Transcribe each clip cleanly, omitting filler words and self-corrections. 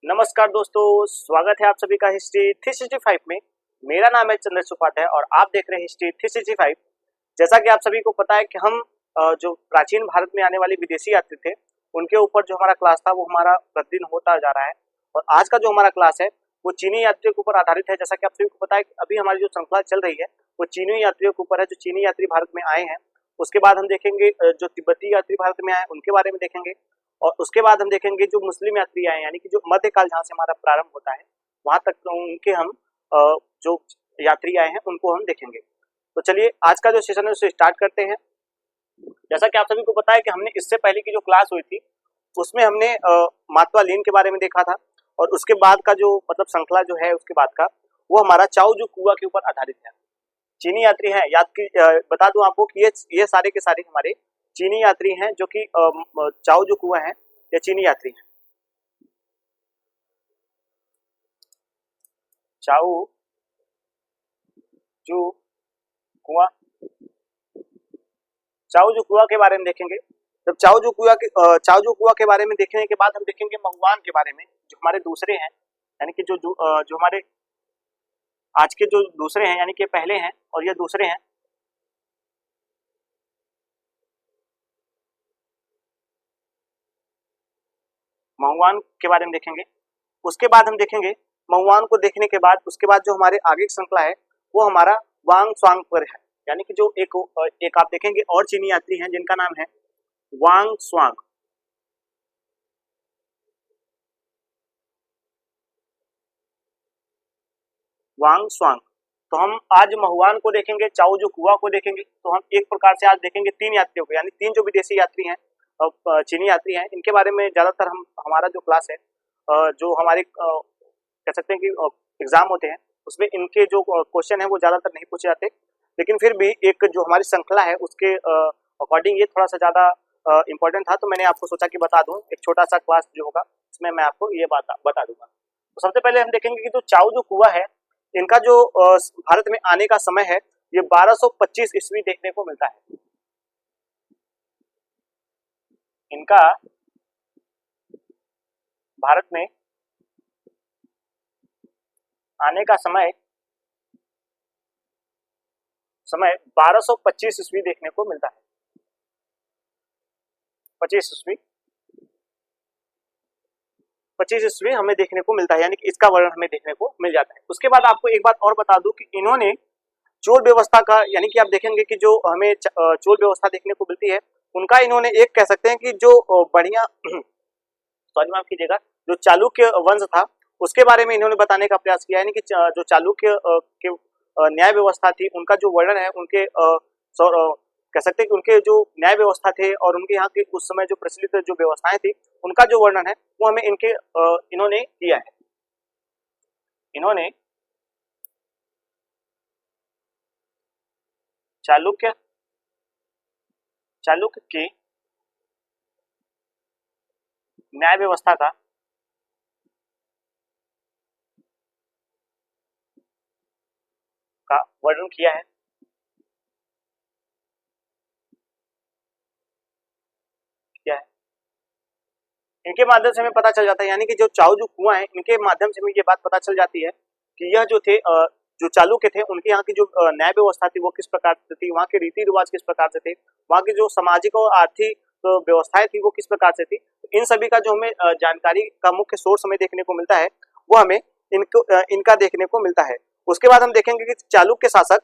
नमस्कार दोस्तों, स्वागत है आप सभी का हिस्ट्री 365 में। मेरा नाम है चंद्र उपाध्याय और आप देख रहे हैं हिस्ट्री 365। जैसा कि आप सभी को पता है कि हम जो प्राचीन भारत में आने वाले विदेशी यात्री थे उनके ऊपर जो हमारा क्लास था वो हमारा प्रतिदिन होता जा रहा है। और आज का जो हमारा क्लास है वो चीनी यात्रियों के ऊपर आधारित है। जैसा कि आप सभी को पता है कि अभी हमारी जो श्रृंखला चल रही है वो चीनी यात्रियों के ऊपर है, जो चीनी यात्री भारत में आए हैं। उसके बाद हम देखेंगे जो तिब्बती यात्री भारत में आए उनके बारे में देखेंगे। और उसके बाद हम देखेंगे जो मुस्लिम यात्री आए, यानी कि जो मध्यकाल जहाँ से हमारा प्रारंभ होता है वहां तक उनके हम जो यात्री आए हैं उनको हम देखेंगे। तो चलिए आज का जो सेशन है उसे स्टार्ट करते हैं। जैसा कि आप सभी को पता है कि हमने इससे पहले की जो क्लास हुई थी उसमें हमने मातवा लीन के बारे में देखा था। और उसके बाद का जो मतलब श्रृंखला जो है उसके बाद का वो हमारा चाओजू कुआ के ऊपर आधारित है। चीनी यात्री हैं, बता दूं आपको कि ये सारे के सारे हमारे चीनी यात्री हैं जो कि चाओजू कुआ हैं, ये चीनी यात्री हैं। चाओ जू कुआ, चाओजू कुआ के बारे में देखेंगे। जब चाओजू कुआ के बारे में देखने के बाद हम देखेंगे महुआन के बारे में, जो हमारे दूसरे हैं, यानी कि जो हमारे आज के जो दूसरे हैं, यानी कि पहले हैं और ये दूसरे हैं। महुआन के बारे में देखेंगे। उसके बाद हम देखेंगे महुआन को देखने के बाद उसके बाद जो हमारे आगे की श्रृंखला है वो हमारा वांग स्वांग पर है, यानी कि जो एक आप देखेंगे और चीनी यात्री हैं जिनका नाम है वांग स्वांग। वांग स्वांग। तो हम आज महुआन को देखेंगे, चाओजू कुआ को देखेंगे। तो हम एक प्रकार से आज देखेंगे तीन यात्रियों को, यानी तीन जो विदेशी यात्री हैं चीनी यात्री हैं, इनके बारे में ज्यादातर हमारा जो क्लास है जो हमारे कह सकते हैं कि एग्जाम होते हैं उसमें इनके जो क्वेश्चन है वो ज्यादातर नहीं पूछे जाते। लेकिन फिर भी एक जो हमारी श्रृंखला है उसके अकॉर्डिंग ये थोड़ा सा ज्यादा इंपॉर्टेंट था, तो मैंने आपको सोचा कि बता दूं। एक छोटा सा क्लास जो होगा इसमें मैं आपको ये बता दूंगा। तो सबसे पहले हम देखेंगे कि जो चाओजू कुआ है इनका जो भारत में आने का समय है ये 1225 ईस्वी देखने को मिलता है। इनका भारत में आने का समय 1225 ईस्वी देखने को मिलता है। 25 ईस्वी हमें देखने को मिलता है, यानी कि इसका वर्णन हमें देखने को मिल जाता है। उसके बाद आपको एक बात और बता दूं कि इन्होंने चोल व्यवस्था का, यानी कि आप देखेंगे कि जो हमें चोल व्यवस्था देखने को मिलती है उनका इन्होंने एक कह सकते हैं कि जो बढ़िया सॉरी माफ कीजिएगा, जो चालुक्य वंश था उसके बारे में इन्होंने बताने का प्रयास किया, यानी कि जो चालुक्य के न्याय व्यवस्था थी उनका जो वर्णन है, उनके कह सकते हैं कि उनके जो न्याय व्यवस्था थे और उनके यहाँ की उस समय जो प्रचलित जो व्यवस्थाएं थी उनका जो वर्णन है वो हमें इन्होंने किया है। इन्होंने चालुक्य की न्याय व्यवस्था का वर्णन किया है। इनके माध्यम से हमें पता चल जाता है, यानी कि जो चाओजू कुआ है इनके माध्यम से हमें ये बात पता चल जाती है कि यह जो थे जो चालुक्य थे उनके यहाँ की जो न्याय व्यवस्था थी वो किस प्रकार से थी, वहाँ के रीति रिवाज किस प्रकार से थे, वहाँ की जो सामाजिक और आर्थिक व्यवस्थाएं थी वो किस प्रकार से थी। इन सभी का जो हमें जानकारी का मुख्य सोर्स हमें देखने को मिलता है वो हमें इनका देखने को मिलता है। उसके बाद हम देखेंगे कि चालुक्य शासक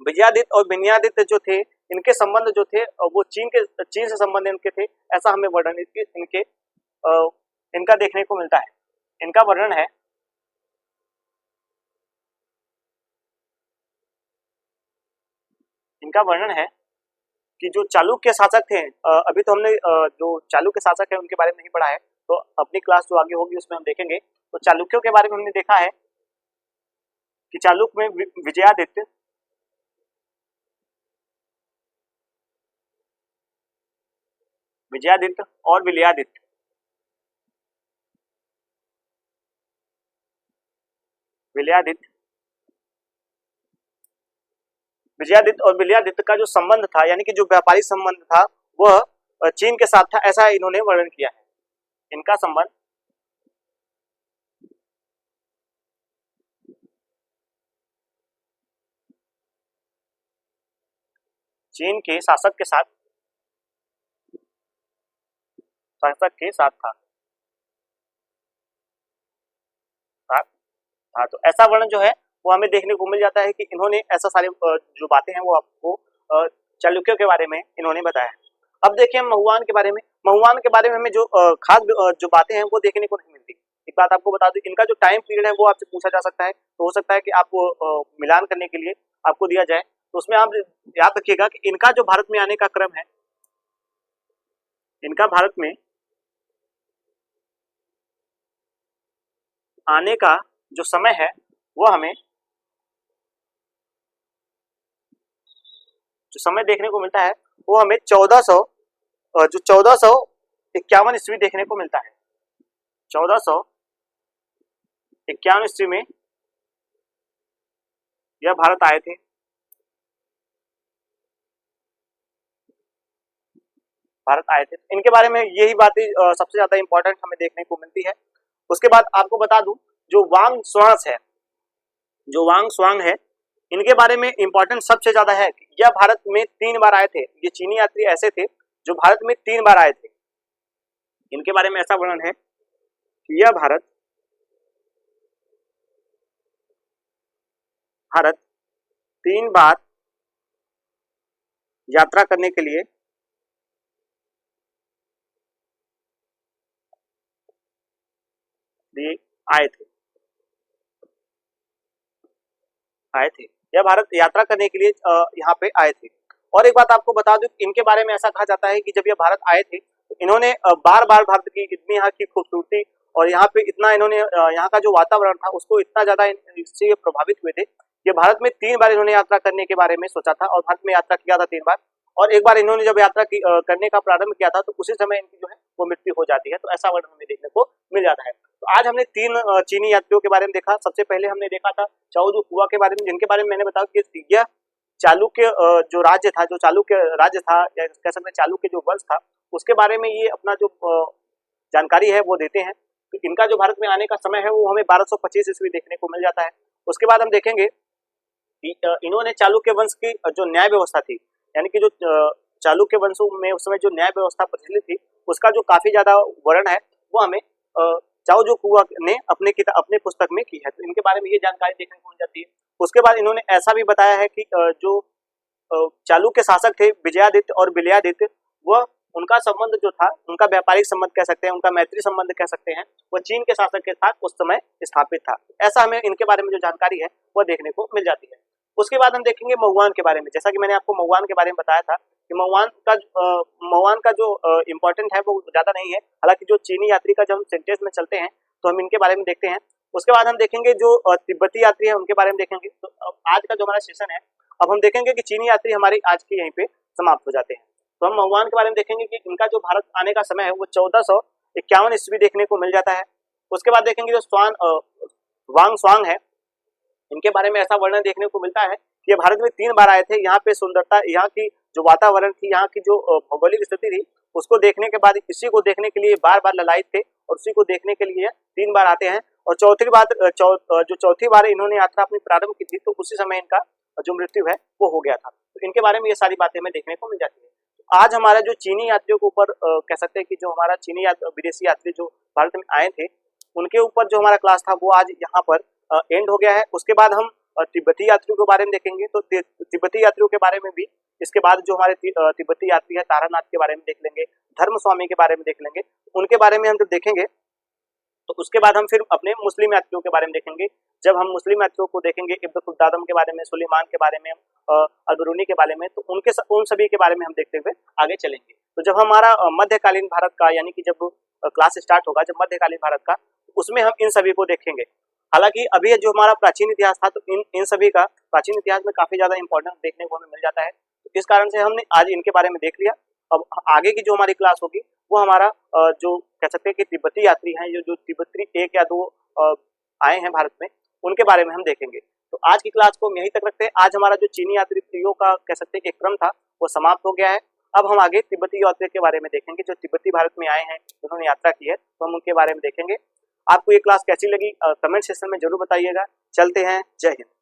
विजयादित्य और विनयादित्य जो थे इनके संबंध जो थे वो चीन से संबंध इनके थे, ऐसा हमें वर्णन इनका देखने को मिलता है। इनका वर्णन है कि जो चालुक्य शासक थे, अभी तो हमने जो चालुक्य शासक है उनके बारे में नहीं पढ़ा है, तो अपनी क्लास जो आगे होगी उसमें हम देखेंगे। तो चालुक्यों के बारे में हमने देखा है कि चालुक्य में विजयादित्य और विलयादित्य विजयादित्य और विलयादित्य का जो संबंध था, यानी कि जो व्यापारिक संबंध था वह चीन के साथ था, ऐसा इन्होंने वर्णन किया है। इनका संबंध चीन के शासक के साथ था। हाँ, तो ऐसा वर्णन जो है वो हमें देखने को मिल जाता है कि इन्होंने ऐसा सारे जो बातें हैं वो आपको चालुक्यों के बारे में इन्होंने बताया है। अब देखिए हम महुआन के बारे में। महुआन के बारे में हमें जो खास जो बातें हैं वो देखने को नहीं मिलती। एक बात आपको बता दूं, इनका जो टाइम पीरियड है वो आपसे पूछा जा सकता है, तो हो सकता है कि आपको मिलान करने के लिए आपको दिया जाए, तो उसमें आप याद रखिएगा कि इनका जो भारत में आने का क्रम है, इनका भारत में आने का जो समय है वो हमें जो समय देखने को मिलता है वो हमें 1451 ईस्वी देखने को मिलता है। 1451 ईस्वी में यह भारत आए थे। इनके बारे में यही बातें सबसे ज्यादा इंपॉर्टेंट हमें देखने को मिलती है। उसके बाद आपको बता दूं, जो वांग स्वांग है, इनके बारे में इंपॉर्टेंट सबसे ज्यादा है कि यह भारत में 3 बार आए थे। ये चीनी यात्री ऐसे थे जो भारत में 3 बार आए थे। इनके बारे में ऐसा वर्णन है कि यह भारत 3 बार यात्रा करने के लिए आए थे। यह भारत यात्रा करने के लिए यहाँ पे आए थे। और एक बात आपको बता दूं, इनके बारे में ऐसा कहा जाता है कि जब ये भारत आए थे तो इन्होंने बार बार भारत की इतनी यहाँ की खूबसूरती और यहाँ पे इतना इन्होंने यहाँ का जो वातावरण था उसको इतना ज्यादा इससे प्रभावित हुए थे कि भारत में 3 बार इन्होंने यात्रा करने के बारे में सोचा था और भारत में यात्रा किया था 3 बार। और एक बार इन्होंने जब यात्रा करने का प्रारंभ किया था तो उसी समय इनकी जो है वो मृत्यु हो जाती है। तो ऐसा वर्णन हमें देखने को मिल जाता है। तो आज हमने 3 चीनी यात्रियों के बारे में देखा। सबसे पहले हमने देखा था चाओ जू कुआ के बारे में, जिनके बारे में मैंने बताया कि यह चालुक्य जो राज्य था, या कह सकते हैं चालुक्य जो वंश था, उसके बारे में ये अपना जो जानकारी है वो देते हैं। तो इनका जो भारत में आने का समय है वो हमें 1225 ईस्वी देखने को मिल जाता है। उसके बाद हम देखेंगे कि इन्होंने चालुक्य वंश की जो न्याय व्यवस्था थी, यानी कि जो चालुक्य वंशों में उस समय जो न्याय व्यवस्था प्रचलित थी उसका जो काफी ज्यादा वर्णन है वो हमें चाओ जू कुआ ने अपने पुस्तक में की है। तो इनके बारे में ये जानकारी देखने को मिल जाती है। उसके बाद इन्होंने ऐसा भी बताया है कि जो चालुक्य शासक थे विजयादित्य और विलयादित्य, वह उनका संबंध जो था, उनका व्यापारिक संबंध कह सकते हैं, उनका मैत्री संबंध कह सकते हैं, वह चीन के शासक के साथ उस समय स्थापित था। ऐसा हमें इनके बारे में जो जानकारी है वह देखने को मिल जाती है। उसके बाद हम देखेंगे महुआन के बारे में। जैसा कि मैंने आपको महुआन के बारे में बताया था कि महुआन का जो इम्पोर्टेंट है वो ज्यादा नहीं है। हालांकि जो चीनी यात्री का जब हम सेंटेंस में चलते हैं तो हम इनके बारे में देखते हैं। उसके बाद हम देखेंगे जो तिब्बती यात्री है उनके बारे में देखेंगे। तो आज का जो हमारा सेशन है, अब हम देखेंगे कि चीनी यात्री हमारी आज की यहीं पे समाप्त हो जाते हैं। तो हम महुआन के बारे में देखेंगे कि इनका जो भारत आने का समय है वो 1451 ईस्वी देखने को मिल जाता है। उसके बाद देखेंगे जो वांग स्वांग है, इनके बारे में ऐसा वर्णन देखने को मिलता है कि ये भारत में 3 बार आए थे। यहाँ पे सुंदरता, यहाँ की जो वातावरण थी, यहाँ की जो भौगोलिक स्थिति थी, उसको देखने के बाद इसी को देखने के लिए बार बार ललायित थे और उसी को देखने के लिए 3 बार आते हैं। और चौथी बार इन्होंने यात्रा अपनी प्रारंभ की थी तो उसी समय इनका जो मृत्यु है वो हो गया था। तो इनके बारे में ये सारी बातें हमें देखने को मिल जाती है। तो आज हमारा जो चीनी यात्रियों के ऊपर कह सकते हैं कि जो हमारा विदेशी यात्री जो भारत में आए थे उनके ऊपर जो हमारा क्लास था वो आज यहाँ पर एंड हो गया है। उसके बाद हम तिब्बती यात्रियों के बारे में देखेंगे। तो तिब्बती यात्रियों के बारे में भी इसके बाद जो हमारे तिब्बती यात्री है तारानाथ के बारे में देख लेंगे, धर्म स्वामी के बारे में देख लेंगे। उनके बारे में हम जब देखेंगे तो उसके बाद हम फिर अपने मुस्लिम यात्रियों के बारे में देखेंगे। जब हम मुस्लिम यात्रियों को देखेंगे, इब्न खुद्दादम के बारे में, सुलेमान के बारे में, अल-बिरूनी के बारे में, तो उन सभी के बारे में हम देखते हुए आगे चलेंगे। तो जब हमारा मध्यकालीन भारत का, यानी कि जब क्लास स्टार्ट होगा, जब मध्यकालीन भारत का, उसमें हम इन सभी को देखेंगे। हालांकि अभी जो हमारा प्राचीन इतिहास था तो इन सभी का प्राचीन इतिहास में काफी ज्यादा इंपॉर्टेंस देखने को हमें मिल जाता है। तो इस कारण से हमने आज इनके बारे में देख लिया। अब आगे की जो हमारी क्लास होगी वो हमारा जो कह सकते हैं कि तिब्बती यात्री हैं, जो तिब्बती 1 या 2 आए हैं भारत में, उनके बारे में हम देखेंगे। तो आज की क्लास को हम यहीं तक रखते हैं। आज हमारा जो चीनी यात्रियों का कह सकते हैं कि क्रम था वो समाप्त हो गया है। अब हम आगे तिब्बती यात्री के बारे में देखेंगे, जो तिब्बती भारत में आए हैं, उन्होंने यात्रा की है, तो हम उनके बारे में देखेंगे। आपको ये क्लास कैसी लगी कमेंट सेक्शन में जरूर बताइएगा। चलते हैं, जय हिंद।